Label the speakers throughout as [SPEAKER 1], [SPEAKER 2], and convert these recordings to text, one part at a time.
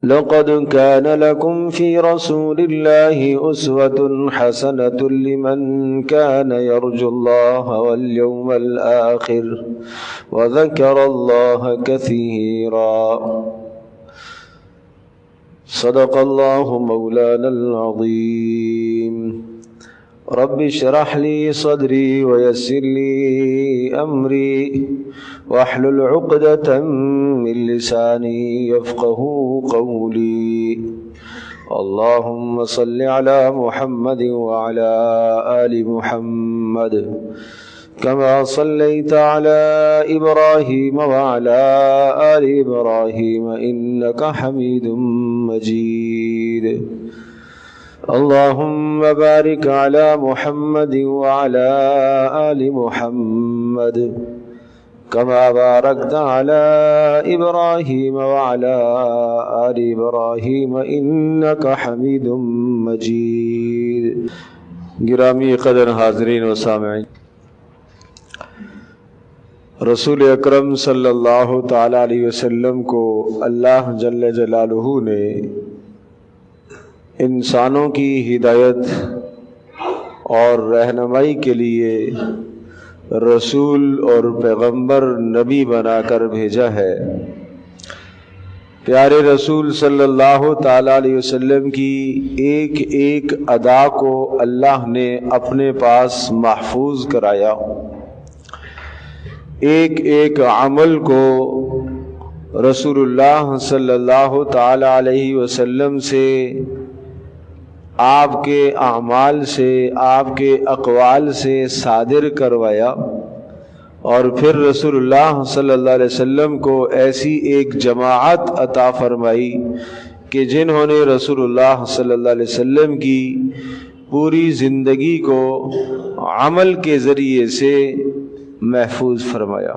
[SPEAKER 1] لقد كان لكم في رسول الله أسوة حسنة لمن كان يرجو الله واليوم الآخر وذكر الله كثيرا صدق الله مولانا العظيم رب اشرح لي صدري ويسر لي أمري واحلل عقدة من لساني يفقه قولي اللهم صل على محمد وعلى آل محمد كما صليت على إبراهيم وعلى آل إبراهيم إنك حميد مجيد اللهم بارك على محمد وعلى آل محمد كما باركت على إبراهيم وعلى آل إبراهيم إنك حميد مجيد. گرامی قدر حاضرین و سامعین، رسول اکرم صلی اللہ تعالی علیہ وسلم کو اللہ جل جلالہ نے انسانوں کی ہدایت اور رہنمائی کے لیے رسول اور پیغمبر نبی بنا کر بھیجا ہے۔ پیارے رسول صلی اللہ تعالی علیہ وسلم کی ایک ایک ادا کو اللہ نے اپنے پاس محفوظ کرایا، ایک ایک عمل کو رسول اللہ صلی اللہ تعالی علیہ وسلم سے، آپ کے اعمال سے، آپ کے اقوال سے صادر کروایا، اور پھر رسول اللہ صلی اللہ علیہ وسلم کو ایسی ایک جماعت عطا فرمائی کہ جنہوں نے رسول اللہ صلی اللہ علیہ وسلم کی پوری زندگی کو عمل کے ذریعے سے محفوظ فرمایا۔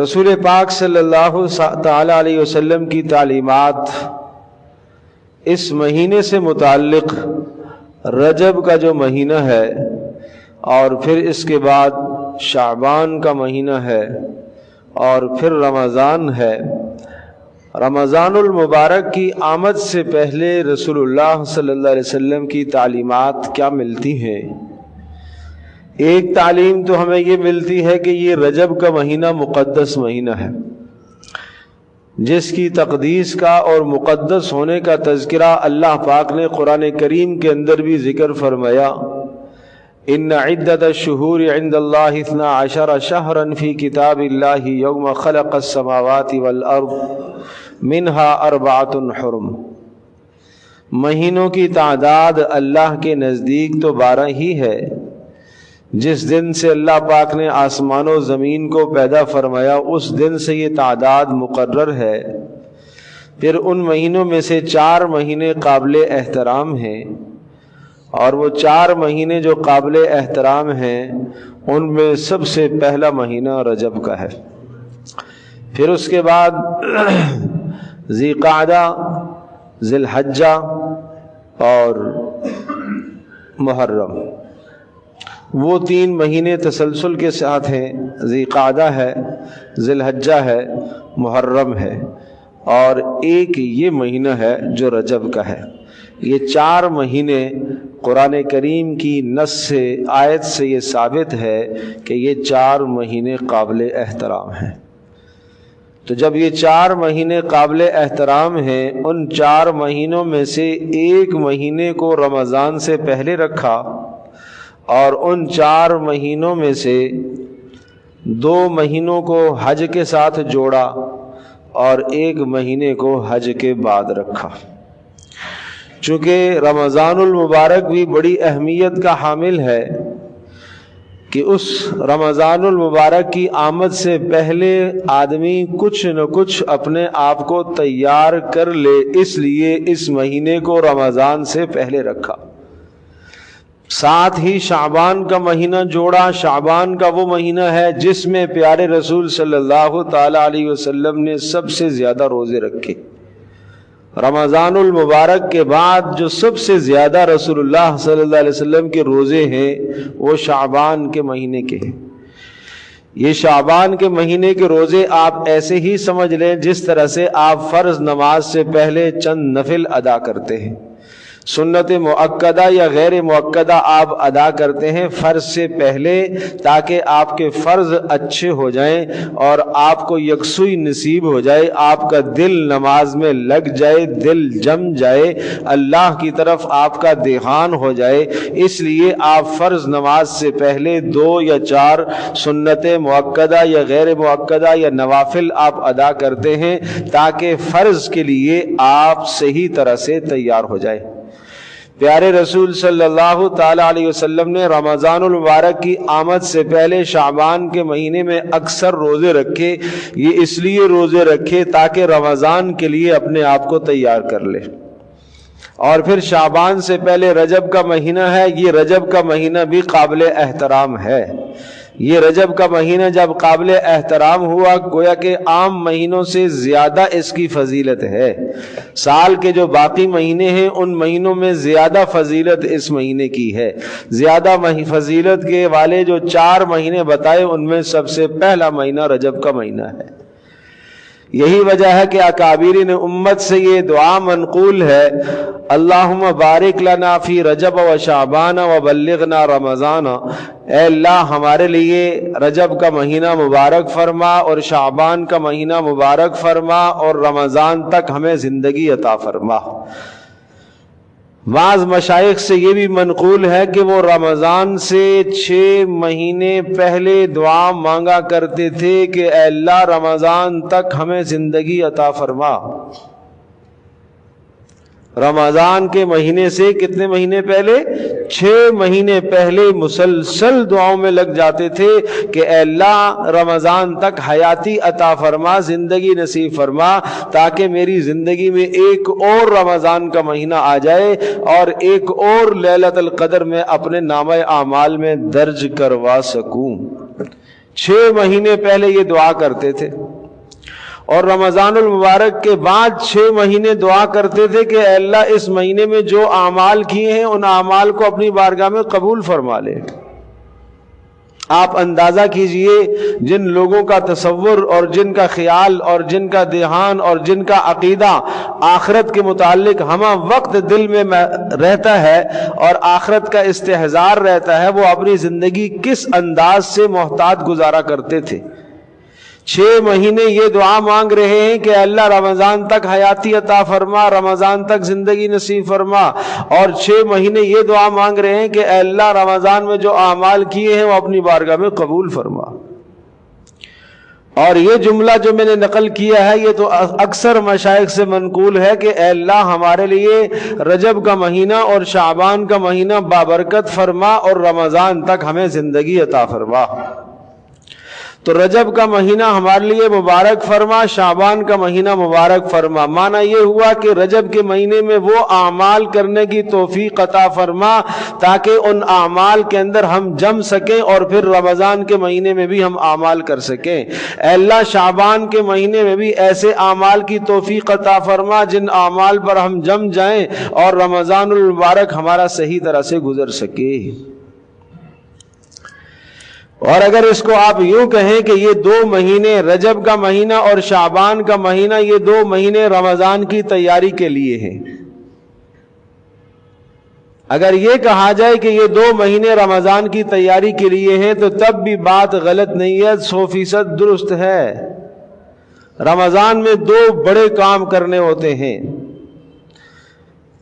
[SPEAKER 1] رسول پاک صلی اللہ تعالی علیہ وسلم کی تعلیمات اس مہینے سے متعلق رجب کا جو مہینہ ہے، اور پھر اس کے بعد شعبان کا مہینہ ہے، اور پھر رمضان ہے۔ رمضان المبارک کی آمد سے پہلے رسول اللہ صلی اللہ علیہ وسلم کی تعلیمات کیا ملتی ہیں؟ ایک تعلیم تو ہمیں یہ ملتی ہے کہ یہ رجب کا مہینہ مقدس مہینہ ہے، جس کی تقدیس کا اور مقدس ہونے کا تذکرہ اللہ پاک نے قرآن کریم کے اندر بھی ذکر فرمایا۔ ان عدت الشہور عند اللہ 12 شہرا فی کتاب اللہ یوم خلق السماوات والارض منها 4 حرم۔ مہینوں کی تعداد اللہ کے نزدیک تو 12 ہی ہے۔ جس دن سے اللہ پاک نے آسمان و زمین کو پیدا فرمایا اس دن سے یہ تعداد مقرر ہے۔ پھر ان مہینوں میں سے 4 مہینے قابل احترام ہیں، اور وہ 4 مہینے جو قابل احترام ہیں ان میں سب سے پہلا مہینہ رجب کا ہے۔ پھر اس کے بعد ذی قعدہ، ذی الحجہ اور محرم، وہ 3 مہینے تسلسل کے ساتھ ہیں۔ ذی قعدہ ہے، ذی الحجہ ہے، محرم ہے، اور ایک یہ مہینہ ہے جو رجب کا ہے۔ یہ 4 مہینے قرآن کریم کی نص سے، آیت سے یہ ثابت ہے کہ یہ 4 مہینے قابل احترام ہیں۔ تو جب یہ 4 مہینے قابل احترام ہیں، ان 4 مہینوں میں سے ایک مہینے کو رمضان سے پہلے رکھا، اور ان 4 مہینوں میں سے 2 مہینوں کو حج کے ساتھ جوڑا، اور 1 مہینے کو حج کے بعد رکھا۔ چونکہ رمضان المبارک بھی بڑی اہمیت کا حامل ہے کہ اس رمضان المبارک کی آمد سے پہلے آدمی کچھ نہ کچھ اپنے آپ کو تیار کر لے، اس لیے اس مہینے کو رمضان سے پہلے رکھا۔ ساتھ ہی شعبان کا مہینہ جوڑا۔ شعبان کا وہ مہینہ ہے جس میں پیارے رسول صلی اللہ تعالی علیہ وسلم نے سب سے زیادہ روزے رکھے۔ رمضان المبارک کے بعد جو سب سے زیادہ رسول اللہ صلی اللہ علیہ وسلم کے روزے ہیں وہ شعبان کے مہینے کے ہیں۔ یہ شعبان کے مہینے کے روزے آپ ایسے ہی سمجھ لیں جس طرح سے آپ فرض نماز سے پہلے چند نفل ادا کرتے ہیں، سنت مؤکدہ یا غیر مؤکدہ آپ ادا کرتے ہیں فرض سے پہلے، تاکہ آپ کے فرض اچھے ہو جائیں اور آپ کو یکسوئی نصیب ہو جائے، آپ کا دل نماز میں لگ جائے، دل جم جائے، اللہ کی طرف آپ کا دھیان ہو جائے۔ اس لیے آپ فرض نماز سے پہلے 2 یا 4 سنت مؤکدہ یا غیر مؤکدہ یا نوافل آپ ادا کرتے ہیں، تاکہ فرض کے لیے آپ صحیح طرح سے تیار ہو جائے۔ پیارے رسول صلی اللہ تعالی علیہ وسلم نے رمضان المبارک کی آمد سے پہلے شعبان کے مہینے میں اکثر روزے رکھے۔ یہ اس لیے روزے رکھے تاکہ رمضان کے لیے اپنے آپ کو تیار کر لے۔ اور پھر شعبان سے پہلے رجب کا مہینہ ہے، یہ رجب کا مہینہ بھی قابل احترام ہے۔ یہ رجب کا مہینہ جب قابل احترام ہوا، گویا کہ عام مہینوں سے زیادہ اس کی فضیلت ہے۔ سال کے جو باقی مہینے ہیں ان مہینوں میں زیادہ فضیلت اس مہینے کی ہے۔ زیادہ فضیلت کے والے جو 4 مہینے بتائے ان میں سب سے پہلا مہینہ رجب کا مہینہ ہے۔ یہی وجہ ہے کہ اکابرین امت سے یہ دعا منقول ہے، اللہم بارک لنا فی رجب و شعبان و بلغنا رمضان۔ اے اللہ ہمارے لیے رجب کا مہینہ مبارک فرما اور شعبان کا مہینہ مبارک فرما اور رمضان تک ہمیں زندگی عطا فرما۔ بعض مشائخ سے یہ بھی منقول ہے کہ وہ رمضان سے 6 مہینے پہلے دعا مانگا کرتے تھے کہ اے اللہ رمضان تک ہمیں زندگی عطا فرما۔ رمضان کے مہینے سے کتنے مہینے پہلے؟ 6 مہینے پہلے مسلسل دعاؤں میں لگ جاتے تھے کہ اے اللہ رمضان تک حیاتی عطا فرما، زندگی نصیب فرما، تاکہ میری زندگی میں ایک اور رمضان کا مہینہ آ جائے اور ایک اور لیلۃ القدر میں اپنے نامہ اعمال میں درج کروا سکوں۔ 6 مہینے پہلے یہ دعا کرتے تھے، اور رمضان المبارک کے بعد 6 مہینے دعا کرتے تھے کہ اے اللہ اس مہینے میں جو اعمال کیے ہیں ان اعمال کو اپنی بارگاہ میں قبول فرما لے۔ آپ اندازہ کیجئے جن لوگوں کا تصور اور جن کا خیال اور جن کا دھیان اور جن کا عقیدہ آخرت کے متعلق ہمہ وقت دل میں رہتا ہے اور آخرت کا استحضار رہتا ہے، وہ اپنی زندگی کس انداز سے محتاط گزارا کرتے تھے۔ 6 مہینے یہ دعا مانگ رہے ہیں کہ اللہ رمضان تک حیاتی عطا فرما، رمضان تک زندگی نصیب فرما، اور 6 مہینے یہ دعا مانگ رہے ہیں کہ اے اللہ رمضان میں جو اعمال کیے ہیں وہ اپنی بارگاہ میں قبول فرما۔ اور یہ جملہ جو میں نے نقل کیا ہے یہ تو اکثر مشائخ سے منقول ہے کہ اے اللہ ہمارے لیے رجب کا مہینہ اور شعبان کا مہینہ بابرکت فرما اور رمضان تک ہمیں زندگی عطا فرما۔ تو رجب کا مہینہ ہمارے لیے مبارک فرما، شعبان کا مہینہ مبارک فرما۔ معنی یہ ہوا کہ رجب کے مہینے میں وہ اعمال کرنے کی توفیق عطا فرما تاکہ ان اعمال کے اندر ہم جم سکیں اور پھر رمضان کے مہینے میں بھی ہم اعمال کر سکیں۔ اے اللہ شعبان کے مہینے میں بھی ایسے اعمال کی توفیق عطا فرما جن اعمال پر ہم جم جائیں اور رمضان المبارک ہمارا صحیح طرح سے گزر سکے۔ اور اگر اس کو آپ یوں کہیں کہ یہ 2 مہینے رجب کا مہینہ اور شعبان کا مہینہ یہ 2 مہینے رمضان کی تیاری کے لیے ہیں، اگر یہ کہا جائے کہ یہ 2 مہینے رمضان کی تیاری کے لیے ہیں تو تب بھی بات غلط نہیں ہے، 100% درست ہے۔ رمضان میں 2 بڑے کام کرنے ہوتے ہیں،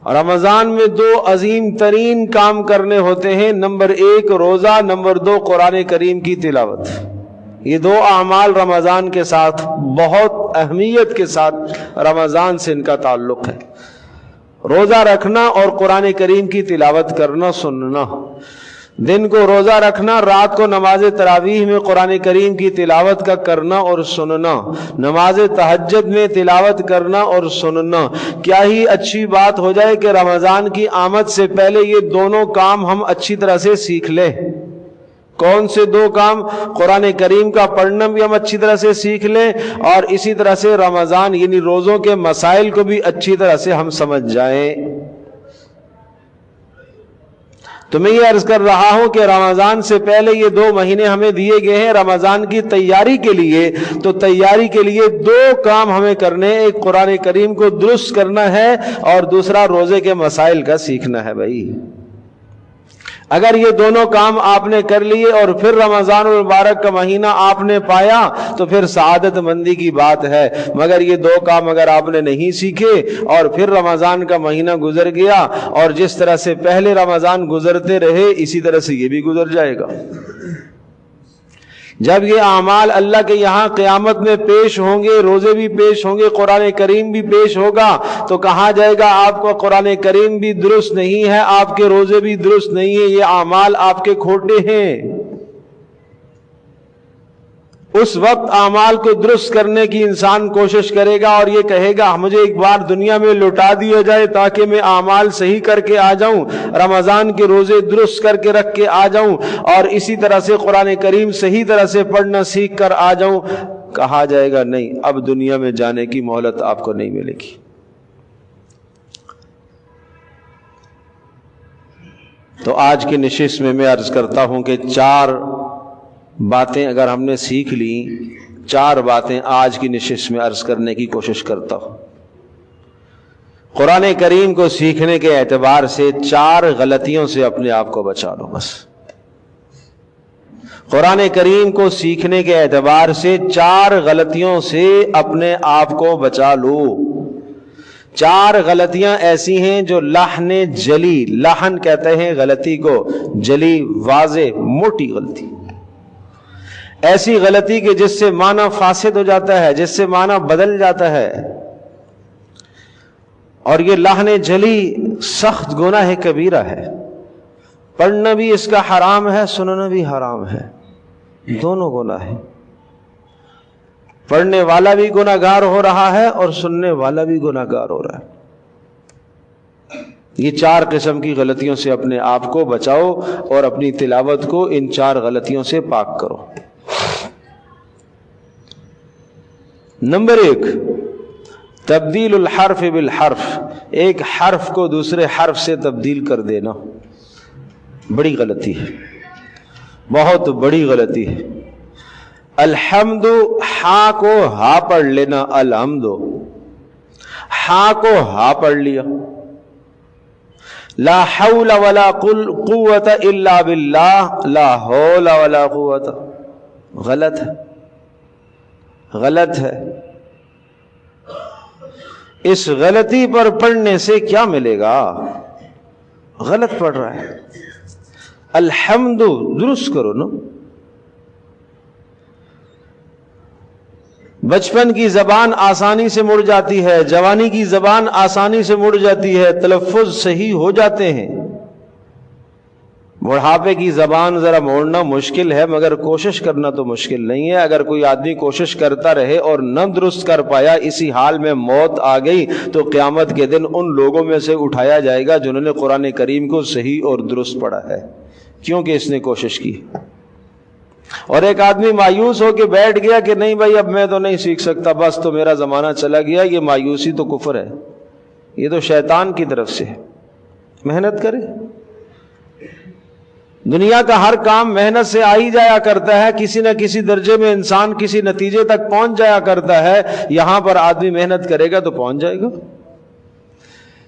[SPEAKER 1] رمضان میں 2 عظیم ترین کام کرنے ہوتے ہیں، نمبر 1 روزہ، نمبر 2 قرآن کریم کی تلاوت۔ یہ 2 اعمال رمضان کے ساتھ بہت اہمیت کے ساتھ رمضان سے ان کا تعلق ہے۔ روزہ رکھنا اور قرآن کریم کی تلاوت کرنا، سننا۔ دن کو روزہ رکھنا، رات کو نماز تراویح میں قرآن کریم کی تلاوت کا کرنا اور سننا، نماز تہجد میں تلاوت کرنا اور سننا۔ کیا ہی اچھی بات ہو جائے کہ رمضان کی آمد سے پہلے یہ دونوں کام ہم اچھی طرح سے سیکھ لیں۔ کون سے 2 کام؟ قرآن کریم کا پڑھنا بھی ہم اچھی طرح سے سیکھ لیں اور اسی طرح سے رمضان یعنی روزوں کے مسائل کو بھی اچھی طرح سے ہم سمجھ جائیں۔ تو میں یہ عرض کر رہا ہوں کہ رمضان سے پہلے یہ 2 مہینے ہمیں دیے گئے ہیں رمضان کی تیاری کے لیے. تو تیاری کے لیے 2 کام ہمیں کرنے ہیں. ایک قرآن کریم کو درست کرنا ہے اور دوسرا روزے کے مسائل کا سیکھنا ہے. بھائی اگر یہ دونوں کام آپ نے کر لیے اور پھر رمضان المبارک کا مہینہ آپ نے پایا تو پھر سعادت مندی کی بات ہے. مگر یہ 2 کام اگر آپ نے نہیں سیکھے اور پھر رمضان کا مہینہ گزر گیا اور جس طرح سے پہلے رمضان گزرتے رہے اسی طرح سے یہ بھی گزر جائے گا. جب یہ اعمال اللہ کے یہاں قیامت میں پیش ہوں گے، روزے بھی پیش ہوں گے، قرآن کریم بھی پیش ہوگا، تو کہا جائے گا آپ کو قرآن کریم بھی درست نہیں ہے، آپ کے روزے بھی درست نہیں ہیں، یہ اعمال آپ کے کھوٹے ہیں. اس وقت اعمال کو درست کرنے کی انسان کوشش کرے گا اور یہ کہے گا مجھے ایک بار دنیا میں لوٹا دیا جائے تاکہ میں اعمال صحیح کر کے آ جاؤں، رمضان کے روزے درست کر کے رکھ کے آ جاؤں اور اسی طرح سے قرآن کریم صحیح طرح سے پڑھنا سیکھ کر آ جاؤں. کہا جائے گا نہیں، اب دنیا میں جانے کی مہلت آپ کو نہیں ملے گی. تو آج کی نشست میں میں عرض کرتا ہوں کہ 4 باتیں اگر ہم نے سیکھ لی، 4 باتیں آج کی نشست میں عرض کرنے کی کوشش کرتا ہوں. قرآن کریم کو سیکھنے کے اعتبار سے 4 غلطیوں سے اپنے آپ کو بچا لو. بس قرآن کریم کو سیکھنے کے اعتبار سے 4 غلطیوں سے اپنے آپ کو بچا لو. 4 غلطیاں ایسی ہیں جو لحن جلی، لحن کہتے ہیں غلطی کو، جلی واضح موٹی غلطی، ایسی غلطی کہ جس سے معنی فاسد ہو جاتا ہے، جس سے معنی بدل جاتا ہے. اور یہ لحن جلی سخت گناہ کبیرہ ہے. پڑھنا بھی اس کا حرام ہے، سننا بھی حرام ہے، دونوں گناہ ہیں. پڑھنے والا بھی گناہ گار ہو رہا ہے اور سننے والا بھی گناہ گار ہو رہا ہے. یہ 4 قسم کی غلطیوں سے اپنے آپ کو بچاؤ اور اپنی تلاوت کو ان 4 غلطیوں سے پاک کرو. نمبر 1، تبدیل الحرف بالحرف، ایک حرف کو دوسرے حرف سے تبدیل کر دینا. بڑی غلطی ہے، بہت بڑی غلطی ہے. الحمد، ہا کو ہا پڑھ لینا، الحمد، ہا کو ہا پڑھ لیا. لا حول ولا قوت الا باللہ، لا حول ولا قوت، غلط ہے، غلط ہے. اس غلطی پر پڑھنے سے کیا ملے گا؟ غلط پڑھ رہا ہے. الحمد درست کرو نا. بچپن کی زبان آسانی سے مڑ جاتی ہے، جوانی کی زبان آسانی سے مڑ جاتی ہے، تلفظ صحیح ہو جاتے ہیں. بڑھاپے کی زبان ذرا موڑنا مشکل ہے مگر کوشش کرنا تو مشکل نہیں ہے. اگر کوئی آدمی کوشش کرتا رہے اور نہ درست کر پایا، اسی حال میں موت آ گئی تو قیامت کے دن ان لوگوں میں سے اٹھایا جائے گا جنہوں نے قرآن کریم کو صحیح اور درست پڑھا ہے، کیونکہ اس نے کوشش کی. اور ایک آدمی مایوس ہو کے بیٹھ گیا کہ نہیں بھائی اب میں تو نہیں سیکھ سکتا، بس تو میرا زمانہ چلا گیا. یہ مایوسی تو کفر ہے، یہ تو شیطان کی طرف سے ہے. محنت کرے. دنیا کا ہر کام محنت سے آ ہی جایا کرتا ہے، کسی نہ کسی درجے میں انسان کسی نتیجے تک پہنچ جایا کرتا ہے. یہاں پر آدمی محنت کرے گا تو پہنچ جائے گا.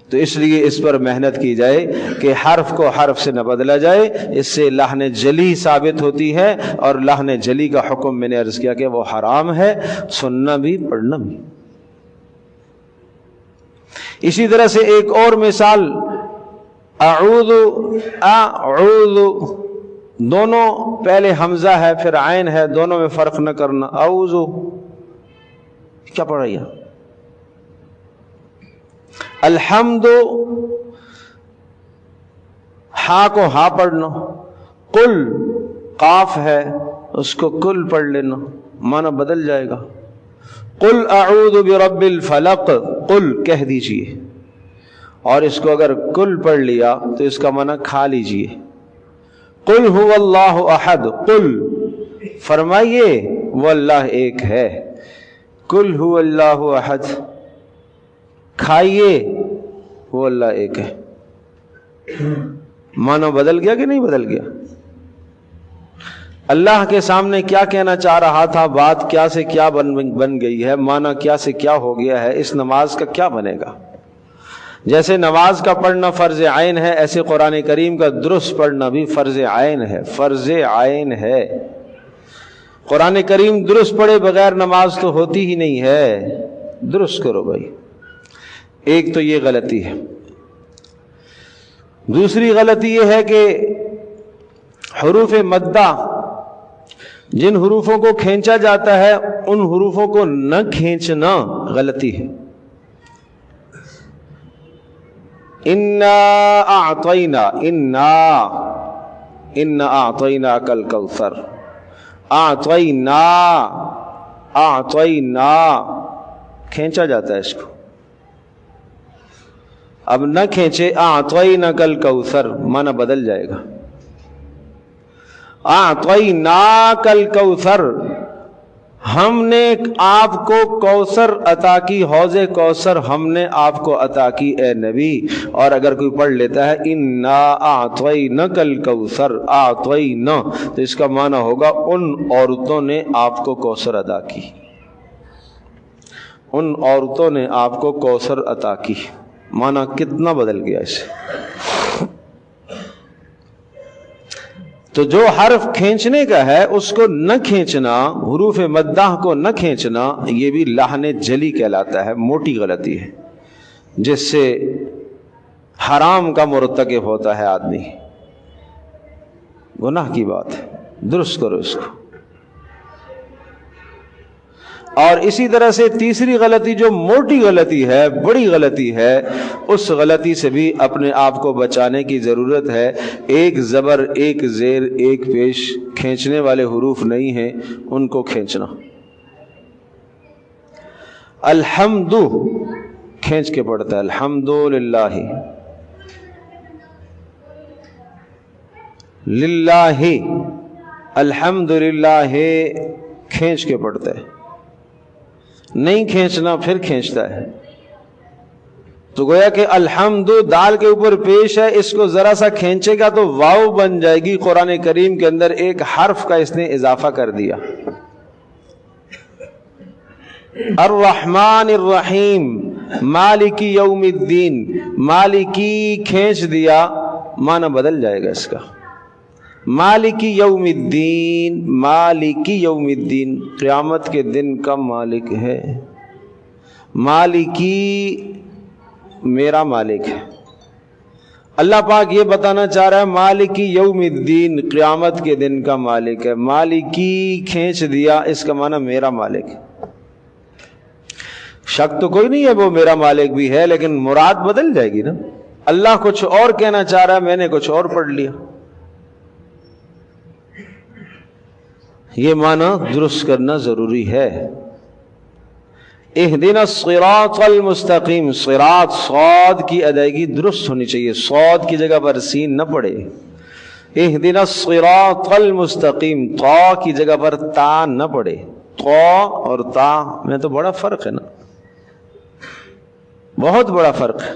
[SPEAKER 1] تو اس لیے اس پر محنت کی جائے کہ حرف کو حرف سے نہ بدلا جائے. اس سے لحن جلی ثابت ہوتی ہے اور لحن جلی کا حکم میں نے عرض کیا کہ وہ حرام ہے، سننا بھی پڑھنا بھی. اسی طرح سے ایک اور مثال، اعوذ، اعوذ، دونوں پہلے حمزہ ہے پھر عین ہے، دونوں میں فرق نہ کرنا. اعوذ کیا پڑھ رہی ہے؟ الحمد، ہا کو ہا پڑھنا. قل، قاف ہے اس کو کل پڑھ لینا، معنی بدل جائے گا. قل اعوذ برب الفلق، قل کہہ دیجئے. اور اس کو اگر کل پڑھ لیا تو اس کا معنی کھا لیجئے. قل هو اللہ احد، قل فرمائیے وہ اللہ ایک ہے. قل هو اللہ احد، کھائیے وہ اللہ ایک ہے. معنی بدل گیا کہ نہیں بدل گیا؟ اللہ کے سامنے کیا کہنا چاہ رہا تھا، بات کیا سے کیا بن گئی ہے، معنی کیا سے کیا ہو گیا ہے، اس نماز کا کیا بنے گا؟ جیسے نماز کا پڑھنا فرض عین ہے، ایسے قرآن کریم کا درست پڑھنا بھی فرض عین ہے، فرض عین ہے۔ قرآن کریم درست پڑھے بغیر نماز تو ہوتی ہی نہیں ہے، درست کرو بھائی۔ ایک تو یہ غلطی ہے۔ دوسری غلطی یہ ہے کہ حروف مدہ جن حروفوں کو کھینچا جاتا ہے ان حروفوں کو نہ کھینچنا غلطی ہے۔ انا اعطینا، انا اعطیناک الکوثر، اعطینا، اعطینا کھینچا جاتا ہے اس کو، اب نہ کھینچے اعطیناک الکوثر معنی بدل جائے گا۔ اعطیناک الکوثر، ہم نے آپ کو کوثر عطا کی، حوض کوثر ہم نے آپ کو عطا کی اے نبی۔ اور اگر کوئی پڑھ لیتا ہے انا اعطیناک الکوثر، اعطینا، تو اس کا معنی ہوگا ان عورتوں نے آپ کو کوثر عطا کی، ان عورتوں نے آپ کو کوثر عطا کی۔ معنی کتنا بدل گیا اسے۔ تو جو حرف کھینچنے کا ہے اس کو نہ کھینچنا، حروف مدہ کو نہ کھینچنا، یہ بھی لحن جلی کہلاتا ہے، موٹی غلطی ہے جس سے حرام کا مرتکب ہوتا ہے آدمی، گناہ کی بات ہے، درست کرو اس کو۔ اور اسی طرح سے تیسری غلطی جو موٹی غلطی ہے، بڑی غلطی ہے، اس غلطی سے بھی اپنے آپ کو بچانے کی ضرورت ہے۔ ایک زبر، ایک زیر، ایک پیش کھینچنے والے حروف نہیں ہیں، ان کو کھینچنا۔ الحمد کھینچ کے پڑھتا ہے، الحمد للہ، للہ، الحمد للہ کھینچ کے پڑھتا ہے، نہیں کھینچنا پھر کھینچتا ہے۔ تو گویا کہ الحمد دال کے اوپر پیش ہے، اس کو ذرا سا کھینچے گا تو واو بن جائے گی، قرآن کریم کے اندر ایک حرف کا اس نے اضافہ کر دیا۔ الرحمن الرحیم، مالکی یوم الدین، مالکی کھینچ دیا، معنی بدل جائے گا اس کا۔ مالکی یوم الدین، مالکی یوم الدین قیامت کے دن کا مالک ہے، مالکی میرا مالک ہے۔ اللہ پاک یہ بتانا چاہ رہا ہے مالکی یوم الدین قیامت کے دن کا مالک ہے، مالکی کھینچ دیا، اس کا معنی میرا مالک ہے۔ شک تو کوئی نہیں ہے وہ میرا مالک بھی ہے، لیکن مراد بدل جائے گی نا، اللہ کچھ اور کہنا چاہ رہا ہے، میں نے کچھ اور پڑھ لیا۔ یہ معنی درست کرنا ضروری ہے۔ اہدنا الصراط المستقیم، صراط صاد کی ادائیگی درست ہونی چاہیے، صاد کی جگہ پر سین نہ پڑے۔ اہدنا الصراط المستقیم، طا کی جگہ پر تا نہ پڑے، طا اور تا میں تو بڑا فرق ہے نا، بہت بڑا فرق ہے۔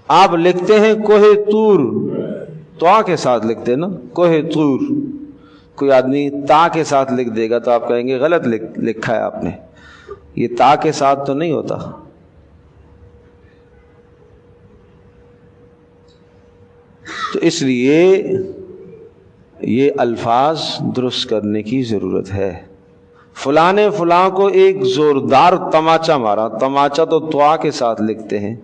[SPEAKER 1] آپ لکھتے ہیں کوہ طور، تا کے ساتھ لکھتے ہیں نا، کوہ طور، کوئی آدمی تا کے ساتھ لکھ دے گا تو آپ کہیں گے غلط لکھا ہے آپ نے، یہ تا کے ساتھ تو نہیں ہوتا۔ تو اس لیے یہ الفاظ درست کرنے کی ضرورت ہے۔ فلاں نے فلاں کو ایک زوردار تماچا مارا، تماچا تو توا کے ساتھ لکھتے ہیں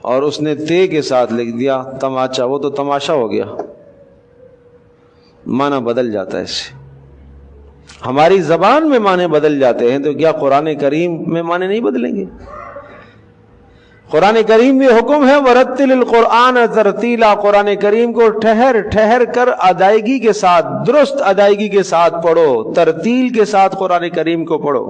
[SPEAKER 1] اور اس نے تے کے ساتھ لکھ دیا تماچا، وہ تو تماشا ہو گیا، معنی بدل جاتا ہے اس سے۔ ہماری زبان میں معنی بدل جاتے ہیں تو کیا قرآن کریم میں معنی نہیں بدلیں گے؟ قرآن کریم میں حکم ہے وَرَتِّلِ الْقُرْآنَ تَرْتِیلًا، قرآن کریم کو ٹھہر ٹھہر کر ادائیگی کے ساتھ، درست ادائیگی کے ساتھ پڑھو، ترتیل کے ساتھ قرآن کریم کو پڑھو۔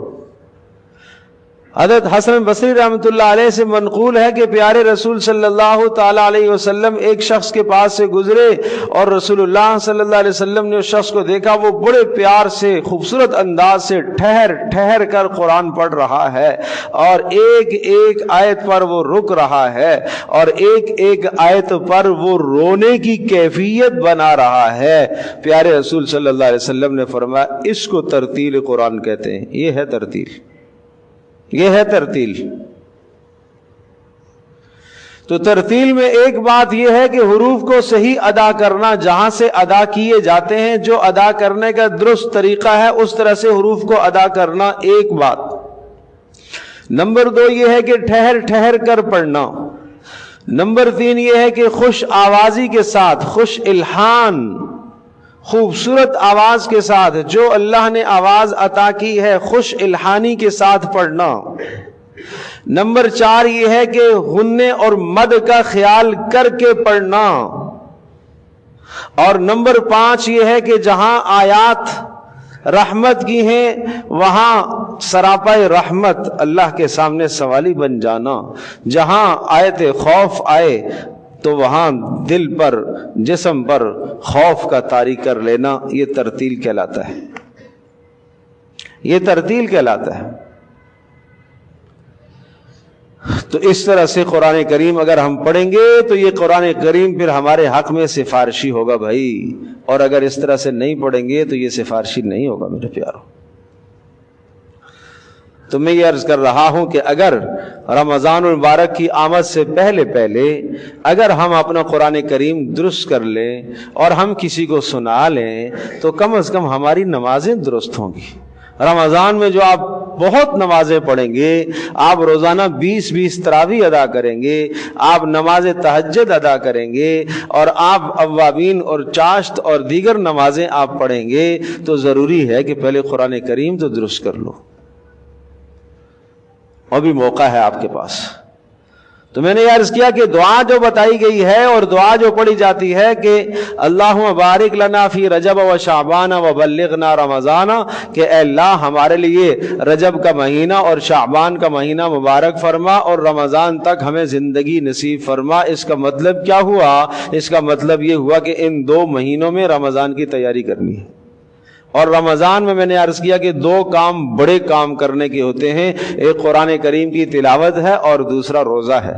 [SPEAKER 1] حضرت حسن بصری رحمتullah علیہ سے منقول ہے کہ پیارے رسول صلی اللہ تعالی علیہ وسلم ایک شخص کے پاس سے گزرے اور رسول اللہ صلی اللہ علیہ وسلم نے اس شخص کو دیکھا، وہ بڑے پیار سے خوبصورت انداز سے ٹھہر ٹھہر کر قرآن پڑھ رہا ہے اور ایک ایک آیت پر وہ رک رہا ہے اور ایک ایک آیت پر وہ رونے کی کیفیت بنا رہا ہے۔ پیارے رسول صلی اللہ علیہ وسلم نے فرمایا اس کو ترتیل قرآن کہتے ہیں۔ یہ ہے ترتیل، یہ ہے ترتیل۔ تو ترتیل میں ایک بات یہ ہے کہ حروف کو صحیح ادا کرنا، جہاں سے ادا کیے جاتے ہیں، جو ادا کرنے کا درست طریقہ ہے اس طرح سے حروف کو ادا کرنا ایک بات۔ نمبر 2 یہ ہے کہ ٹھہر ٹھہر کر پڑھنا۔ نمبر 3 یہ ہے کہ خوش آوازی کے ساتھ، خوش الحان، خوبصورت آواز کے ساتھ، جو اللہ نے آواز عطا کی ہے خوش الحانی کے ساتھ پڑھنا۔ نمبر 4 یہ ہے کہ غنّے اور مد کا خیال کر کے پڑھنا۔ اور نمبر 5 یہ ہے کہ جہاں آیات رحمت کی ہیں وہاں سراپا رحمت اللہ کے سامنے سوالی بن جانا۔ جہاں آیت خوف آئے تو وہاں دل پر، جسم پر خوف کا طاری کر لینا، یہ ترتیل کہلاتا ہے، یہ ترتیل کہلاتا ہے۔ تو اس طرح سے قرآن کریم اگر ہم پڑھیں گے تو یہ قرآن کریم پھر ہمارے حق میں سفارشی ہوگا بھائی، اور اگر اس طرح سے نہیں پڑھیں گے تو یہ سفارشی نہیں ہوگا میرے پیارو۔ تو میں یہ عرض کر رہا ہوں کہ اگر رمضان المبارک کی آمد سے پہلے پہلے اگر ہم اپنا قرآن کریم درست کر لیں اور ہم کسی کو سنا لیں تو کم از کم ہماری نمازیں درست ہوں گی۔ رمضان میں جو آپ بہت نمازیں پڑھیں گے، آپ روزانہ 20 تراویح ادا کریں گے، آپ نماز تہجد ادا کریں گے اور آپ اوابین اور چاشت اور دیگر نمازیں آپ پڑھیں گے، تو ضروری ہے کہ پہلے قرآن کریم تو درست کر لو، ابھی موقع ہے آپ کے پاس۔ تو میں نے یہ عرض کیا کہ دعا جو بتائی گئی ہے اور دعا جو پڑھی جاتی ہے کہ اللہم بارک لنا فی رجب و شعبان و بلغنا رمضان، کہ اے اللہ ہمارے لیے رجب کا مہینہ اور شعبان کا مہینہ مبارک فرما اور رمضان تک ہمیں زندگی نصیب فرما۔ اس کا مطلب کیا ہوا؟ اس کا مطلب یہ ہوا کہ ان 2 مہینوں میں رمضان کی تیاری کرنی ہے۔ اور رمضان میں نے عرض کیا کہ 2 کام بڑے کام کرنے کے ہوتے ہیں، ایک قرآن کریم کی تلاوت ہے اور دوسرا روزہ ہے۔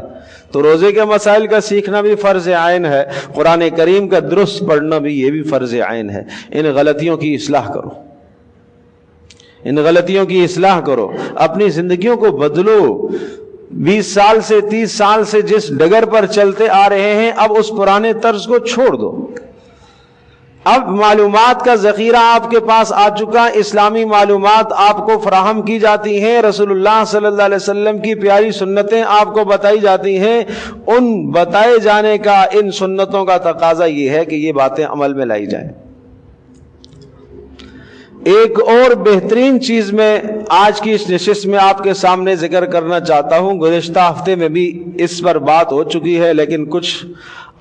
[SPEAKER 1] تو روزے کے مسائل کا سیکھنا بھی فرض عین ہے، قرآن کریم کا درست پڑھنا بھی یہ بھی فرض عین ہے۔ ان غلطیوں کی اصلاح کرو، ان غلطیوں کی اصلاح کرو، اپنی زندگیوں کو بدلو۔ 20 سال سے 30 سال سے جس ڈگر پر چلتے آ رہے ہیں اب اس پرانے طرز کو چھوڑ دو۔ اب معلومات کا ذخیرہ آپ کے پاس آ چکا، اسلامی معلومات آپ کو فراہم کی جاتی ہیں، رسول اللہ صلی اللہ علیہ وسلم کی پیاری سنتیں آپ کو بتائی جاتی ہیں۔ ان بتائے جانے کا، ان سنتوں کا تقاضا یہ ہے کہ یہ باتیں عمل میں لائی جائیں۔ ایک اور بہترین چیز میں آج کی اس نشست میں آپ کے سامنے ذکر کرنا چاہتا ہوں، گزشتہ ہفتے میں بھی اس پر بات ہو چکی ہے لیکن کچھ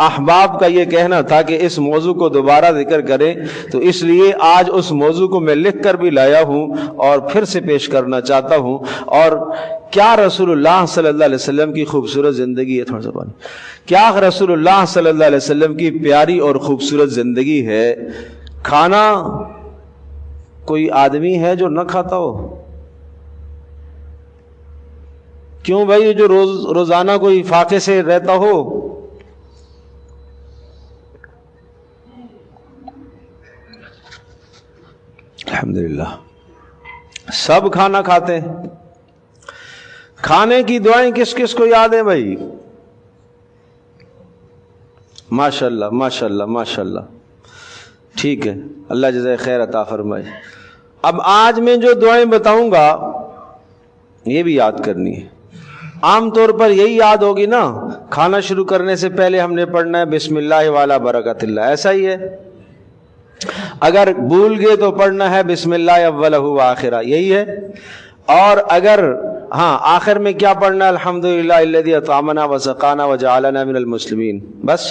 [SPEAKER 1] احباب کا یہ کہنا تھا کہ اس موضوع کو دوبارہ ذکر کریں، تو اس لیے آج اس موضوع کو میں لکھ کر بھی لایا ہوں اور پھر سے پیش کرنا چاہتا ہوں۔ اور کیا رسول اللہ صلی اللہ علیہ وسلم کی خوبصورت زندگی ہے، تھوڑا سا پانی، کیا رسول اللہ صلی اللہ علیہ وسلم کی پیاری اور خوبصورت زندگی ہے۔ کھانا کوئی آدمی ہے جو نہ کھاتا ہو؟ کیوں بھائی؟ جو روزانہ کوئی فاقے سے رہتا ہو؟ الحمدللہ سب کھانا کھاتے ہیں۔ کھانے کی دعائیں کس کس کو یاد ہیں بھائی؟ ماشاءاللہ ماشاءاللہ ماشاءاللہ، ٹھیک ہے، اللہ جزائے خیر عطا فرمائے۔ اب آج میں جو دعائیں بتاؤں گا یہ بھی یاد کرنی ہے۔ عام طور پر یہی یاد ہوگی نا، کھانا شروع کرنے سے پہلے ہم نے پڑھنا ہے بسم اللہ والا برکت اللہ، ایسا ہی ہے۔ اگر بھول گئے تو پڑھنا ہے بسم اللہ اولہ و آخرہ، یہی ہے۔ اور اگر آخر میں کیا پڑھنا ہے؟ الحمدللہ الذی اطعمنا وسقانا وجعلنا من المسلمین، بس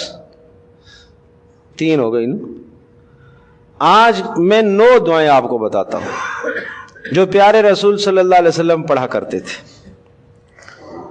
[SPEAKER 1] 3 ہو گئی نا۔ آج میں 9 دعائیں آپ کو بتاتا ہوں جو پیارے رسول صلی اللہ علیہ وسلم پڑھا کرتے تھے۔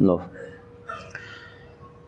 [SPEAKER 1] 9।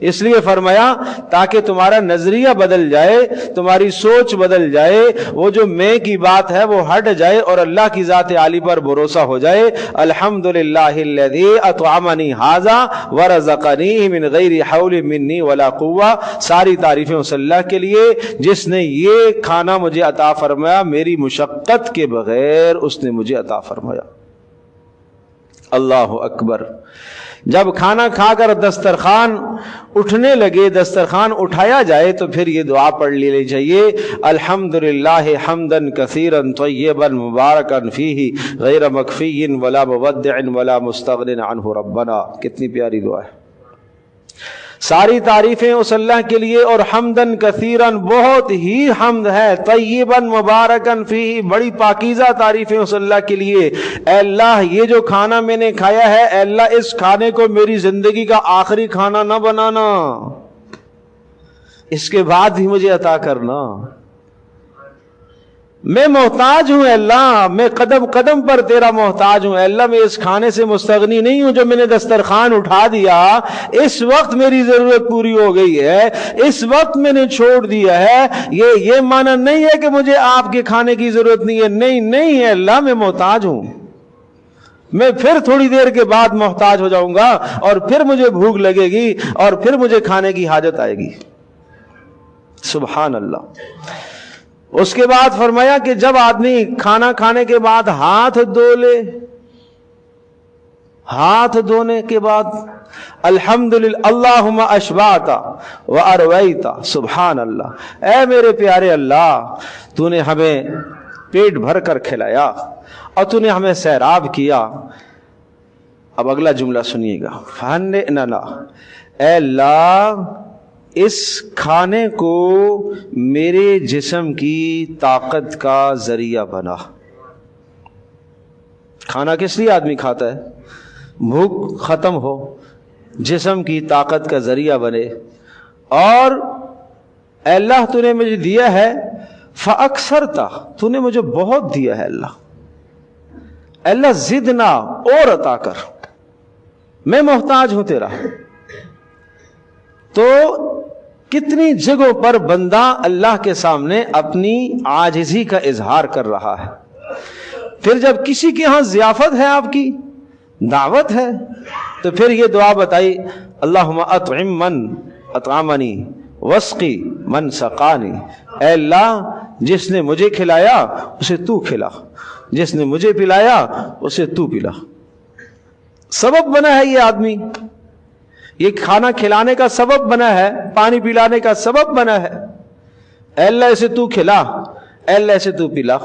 [SPEAKER 1] اس لیے فرمایا تاکہ تمہارا نظریہ بدل جائے، تمہاری سوچ بدل جائے، وہ جو میں کی بات ہے وہ ہٹ جائے اور اللہ کی ذات عالی پر بھروسہ ہو جائے۔ الحمدللہ الذی اطعمنی ھذا ورزقنی من غیر حول منی ولا قوہ، ساری تعریفیں اس اللہ کے لیے جس نے یہ کھانا مجھے عطا فرمایا، میری مشقت کے بغیر اس نے مجھے عطا فرمایا۔ اللہ اکبر۔ جب کھانا کھا کر دسترخوان اٹھنے لگے، دسترخوان اٹھایا جائے تو پھر یہ دعا پڑھ لینی چاہیے، الحمدللہ حمدا کثیرا طیبا مبارکا فیہ غیر مکفی ولا مودع ولا مستغن عنہ ربنا۔ کتنی پیاری دعا ہے۔ ساری تعریفیں اس اللہ کے لیے، اور حمدن کثیرن، بہت ہی حمد ہے، طیبن مبارکن فیہ، بڑی پاکیزہ تعریفیں اس اللہ کے لیے۔ اے اللہ یہ جو کھانا میں نے کھایا ہے، اے اللہ اس کھانے کو میری زندگی کا آخری کھانا نہ بنانا، اس کے بعد بھی مجھے عطا کرنا۔ میں محتاج ہوں اے اللہ، میں قدم قدم پر تیرا محتاج ہوں اے اللہ، میں اس کھانے سے مستغنی نہیں ہوں جو میں نے دسترخوان اٹھا دیا، اس وقت میری ضرورت پوری ہو گئی ہے، اس وقت میں نے چھوڑ دیا ہے۔ یہ معنی نہیں ہے کہ مجھے آپ کے کھانے کی ضرورت نہیں ہے، نہیں ہے اللہ، میں محتاج ہوں، میں پھر تھوڑی دیر کے بعد محتاج ہو جاؤں گا اور پھر مجھے بھوک لگے گی اور پھر مجھے کھانے کی حاجت آئے گی۔ سبحان اللہ۔ اس کے بعد فرمایا کہ جب آدمی کھانا کھانے کے بعد ہاتھ دھو لے، ہاتھ دھونے کے بعد الحمدللہ اللہم اشبعت وارویت، سبحان اللہ، اے میرے پیارے اللہ، تو نے ہمیں پیٹ بھر کر کھلایا اور تو نے ہمیں سیراب کیا۔ اب اگلا جملہ سنیے گا، فہنئنا، اے اللہ اس کھانے کو میرے جسم کی طاقت کا ذریعہ بنا۔ کھانا کس لیے آدمی کھاتا ہے؟ بھوک ختم ہو، جسم کی طاقت کا ذریعہ بنے، اور اے اللہ تو نے مجھے دیا ہے فاکثرتا، تو نے مجھے بہت دیا ہے اللہ، اے اللہ زدنا، اور عطا کر، میں محتاج ہوں تیرا۔ تو کتنی جگہوں پر بندہ اللہ کے سامنے اپنی عاجزی کا اظہار کر رہا ہے۔ پھر جب کسی کے ہاں ضیافت ہے، آپ کی دعوت ہے، تو پھر یہ دعا بتائی، اللہم اطعم من اطعمنی واسقی من سقانی، اے اللہ جس نے مجھے کھلایا اسے تو کھلا، جس نے مجھے پلایا اسے تو پلا۔ سبب بنا ہے یہ آدمی، یہ کھانا کھلانے کا سبب بنا ہے، پانی پلانے کا سبب بنا ہے۔ اے اللہ اسے تو کھلا، اے اللہ اسے تو پلا۔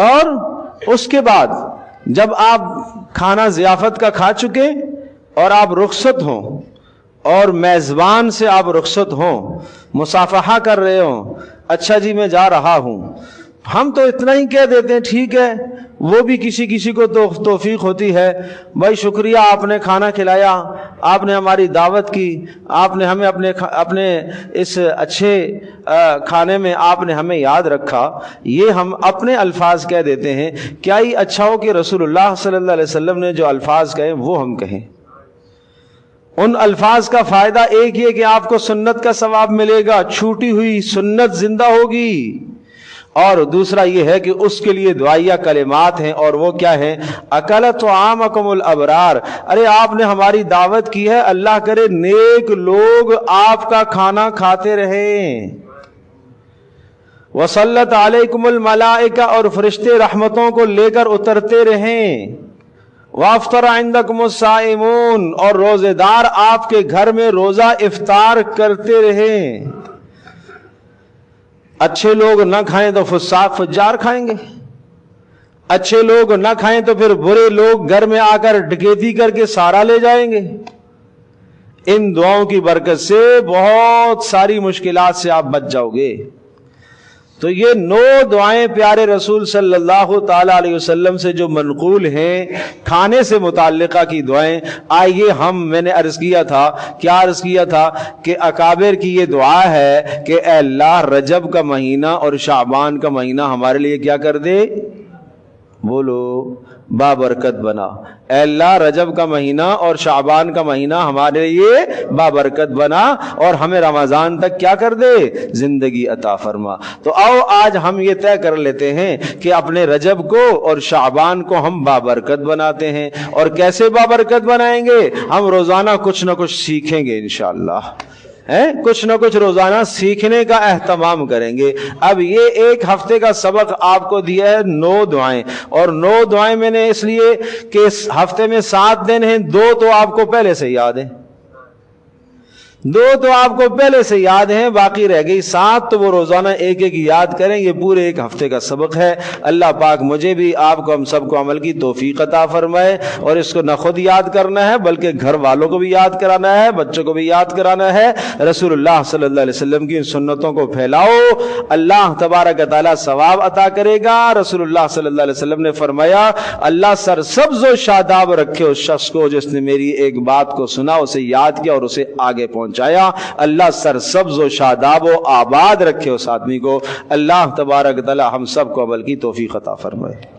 [SPEAKER 1] اور اس کے بعد جب آپ کھانا ضیافت کا کھا چکے اور آپ رخصت ہوں، اور میزبان سے آپ رخصت ہوں، مصافحہ کر رہے ہوں، اچھا جی میں جا رہا ہوں، ہم تو اتنا ہی کہہ دیتے ہیں ٹھیک ہے، وہ بھی کسی کو تو توفیق ہوتی ہے، بھائی شکریہ آپ نے کھانا کھلایا، آپ نے ہماری دعوت کی، آپ نے ہمیں اپنے اس اچھے کھانے میں آپ نے ہمیں یاد رکھا، یہ ہم اپنے الفاظ کہہ دیتے ہیں۔ کیا ہی اچھا ہو کہ رسول اللہ صلی اللہ علیہ وسلم نے جو الفاظ کہے وہ ہم کہیں۔ ان الفاظ کا فائدہ ایک یہ کہ آپ کو سنت کا ثواب ملے گا، چھوٹی ہوئی سنت زندہ ہوگی، اور دوسرا یہ ہے کہ اس کے لیے دعائیہ کلمات ہیں، اور وہ کیا ہیں؟ اکلت طعامکم الابرار، ارے آپ نے ہماری دعوت کی ہے، اللہ کرے نیک لوگ آپ کا کھانا کھاتے رہیں۔ وصلت علیکم الملائکہ، اور فرشتے رحمتوں کو لے کر اترتے رہیں۔ وافطر عندکم الصائمون، اور روزے دار آپ کے گھر میں روزہ افطار کرتے رہیں۔ اچھے لوگ نہ کھائیں تو فساق فجار کھائیں گے، اچھے لوگ نہ کھائیں تو پھر برے لوگ گھر میں آ کر ڈکیتی کر کے سارا لے جائیں گے۔ ان دعاؤں کی برکت سے بہت ساری مشکلات سے آپ بچ جاؤ گے۔ تو یہ 9 دعائیں پیارے رسول صلی اللہ تعالی علیہ وسلم سے جو منقول ہیں، کھانے سے متعلقہ کی دعائیں، آئیے میں نے عرض کیا تھا کہ اکابر کی یہ دعا ہے کہ اے اللہ رجب کا مہینہ اور شعبان کا مہینہ ہمارے لیے کیا کر دے؟ بولو بابرکت بنا۔ اے اللہ رجب کا مہینہ اور شعبان کا مہینہ ہمارے لیے بابرکت بنا اور ہمیں رمضان تک کیا کر دے؟ زندگی عطا فرما۔ تو آؤ آج ہم یہ طے کر لیتے ہیں کہ اپنے رجب کو اور شعبان کو ہم بابرکت بناتے ہیں۔ اور کیسے بابرکت بنائیں گے؟ ہم روزانہ کچھ نہ کچھ سیکھیں گے انشاءاللہ، کچھ نہ کچھ روزانہ سیکھنے کا اہتمام کریں گے۔ اب یہ ایک ہفتے کا سبق آپ کو دیا ہے 9 دعائیں، اور 9 دعائیں میں نے اس لیے کہ اس ہفتے میں 7 دن ہیں، 2 تو آپ کو پہلے سے یاد ہیں، 2 تو آپ کو پہلے سے یاد ہیں، باقی رہ گئی 7، تو وہ روزانہ ایک ایک یاد کریں۔ یہ پورے ایک ہفتے کا سبق ہے۔ اللہ پاک مجھے بھی آپ کو ہم سب کو عمل کی توفیق عطا فرمائے، اور اس کو نہ خود یاد کرنا ہے بلکہ گھر والوں کو بھی یاد کرانا ہے، بچوں کو بھی یاد کرانا ہے۔ رسول اللہ صلی اللہ علیہ وسلم کی سنتوں کو پھیلاؤ، اللہ تبارک تعالیٰ ثواب عطا کرے گا۔ رسول اللہ صلی اللہ علیہ وسلم نے فرمایا اللہ سرسبز و شاداب رکھے اس شخص کو جس نے میری ایک بات کو سنا، اسے یاد کیا اور اسے آگے پہنچایا۔ اللہ سرسبز و شاداب و آباد رکھے اس آدمی کو۔ اللہ تبارک تعالی ہم سب کو عمل کی توفیق عطا فرمائے۔